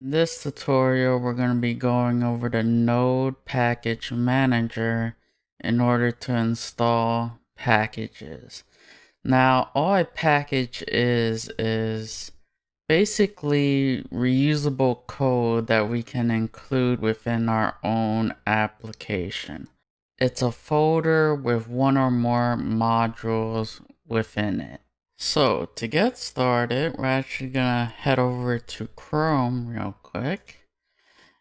In this tutorial, we're going to be going over the Node package manager in order to install packages. Now, all a package is basically reusable code that we can include within our own application. It's a folder with one or more modules within it. So to get started, we're actually gonna head over to Chrome real quick.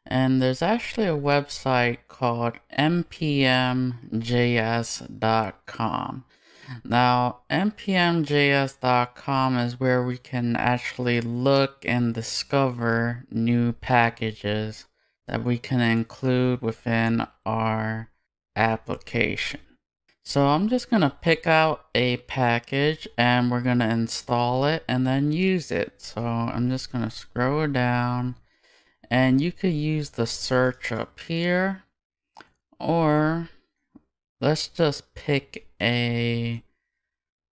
And there's actually a website called npmjs.com. Now, npmjs.com is where we can actually look and discover new packages that we can include within our application. So I'm just going to pick out a package and we're going to install it and then use it. So I'm just going to scroll down and you could use the search up here, or let's just pick a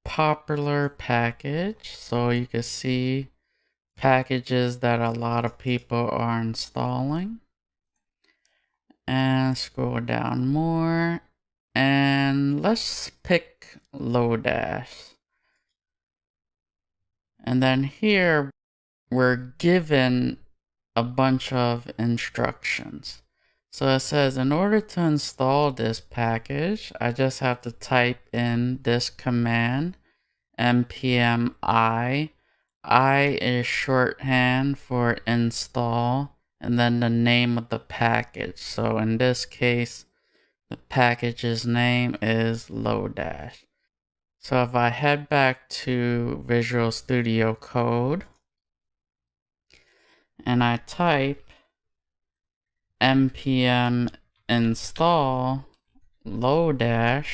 popular package so you can see packages that a lot of people are installing. And scroll down more. And let's pick Nodejs. And then here we're given a bunch of instructions. So it says in order to install this package, I just have to type in this command, npm I. I is shorthand for install and then the name of the package. So in this case, the package's name is Nodejs. So if I head back to Visual Studio Code and I type npm install Nodejs,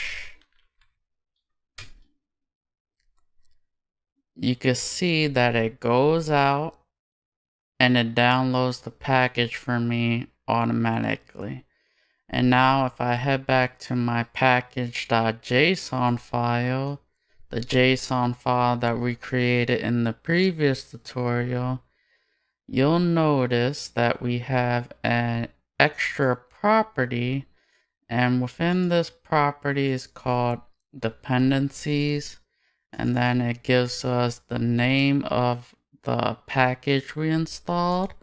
you can see that it goes out and it downloads the package for me automatically. And now if I head back to my package.json file, the JSON file that we created in the previous tutorial, you'll notice that we have an extra property, and within this property is called dependencies, and then it gives us the name of the package we installed,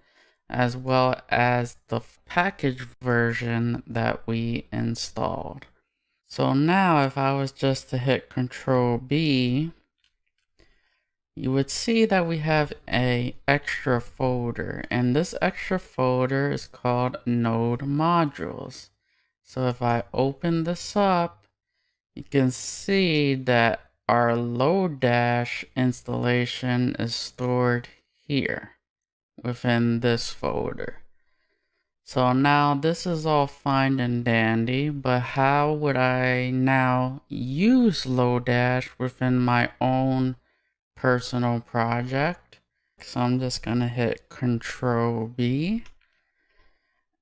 as well as the package version that we installed. So now if I was just to hit Control B, you would see that we have a extra folder, and this extra folder is called Node Modules. So if I open this up, you can see that our Nodejs installation is stored here within this folder. So now this is all fine and dandy, but how would I now use Nodejs within my own personal project? So I'm just gonna hit Control B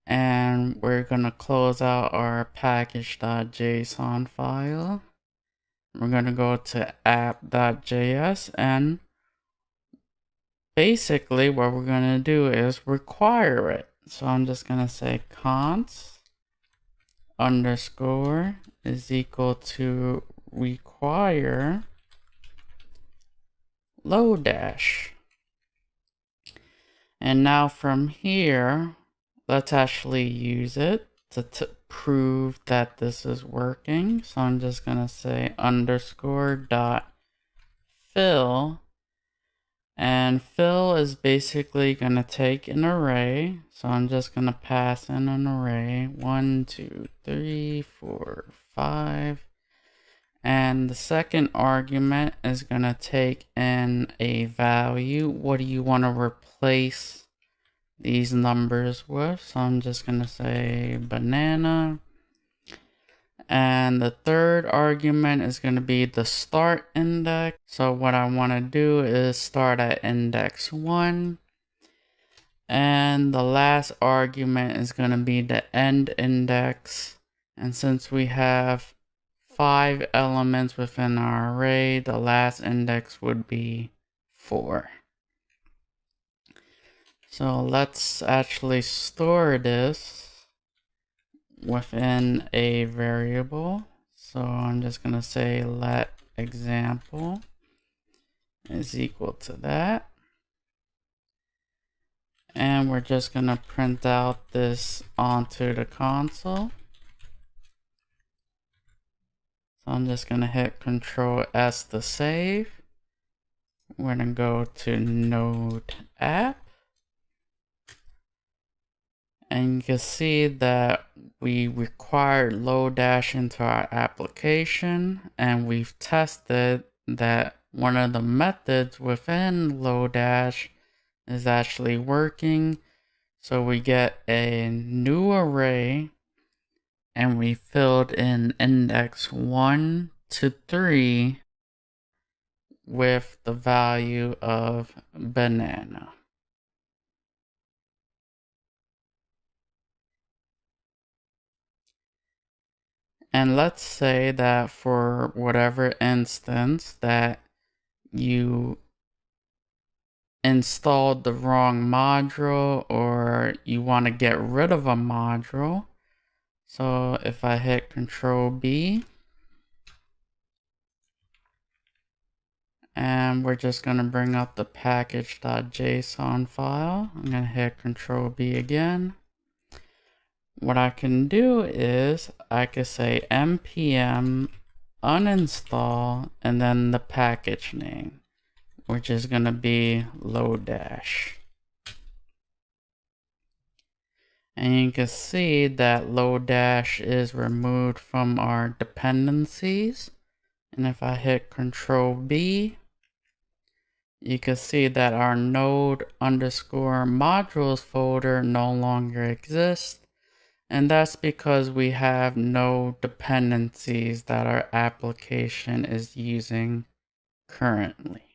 and we're gonna close out our package.json file. We're gonna go to app.js, and basically what we're gonna do is require it. So I'm just gonna say const underscore is equal to require Nodejs. And now from here, let's actually use it to prove that this is working. So I'm just gonna say underscore dot fill. And fill is basically going to take an array. So I'm just going to pass in an array 1, 2, 3, 4, 5. And the second argument is going to take in a value. What do you want to replace these numbers with? So I'm just going to say banana. And the third argument is going to be the start index. So what I want to do is start at index 1. And the last argument is going to be the end index. And since we have 5 elements within our array, the last index would be 4. So let's actually store this within a variable. So I'm just going to say let example is equal to that. And we're just going to print out this onto the console. So I'm just going to hit Control S to save. We're going to go to Node app. And you can see that we required Lodash into our application, and we've tested that one of the methods within Lodash is actually working. So we get a new array, and we filled in index 1 to 3 with the value of banana. And let's say that for whatever instance that you installed the wrong module, or you want to get rid of a module. So if I hit Control B, and we're just going to bring up the package.json file. I'm going to hit Control B again. What I can do is I could say npm uninstall and then the package name, which is going to be Lodash. And you can see that Lodash is removed from our dependencies. And if I hit Control B, you can see that our node underscore modules folder no longer exists. And that's because we have no dependencies that our application is using currently.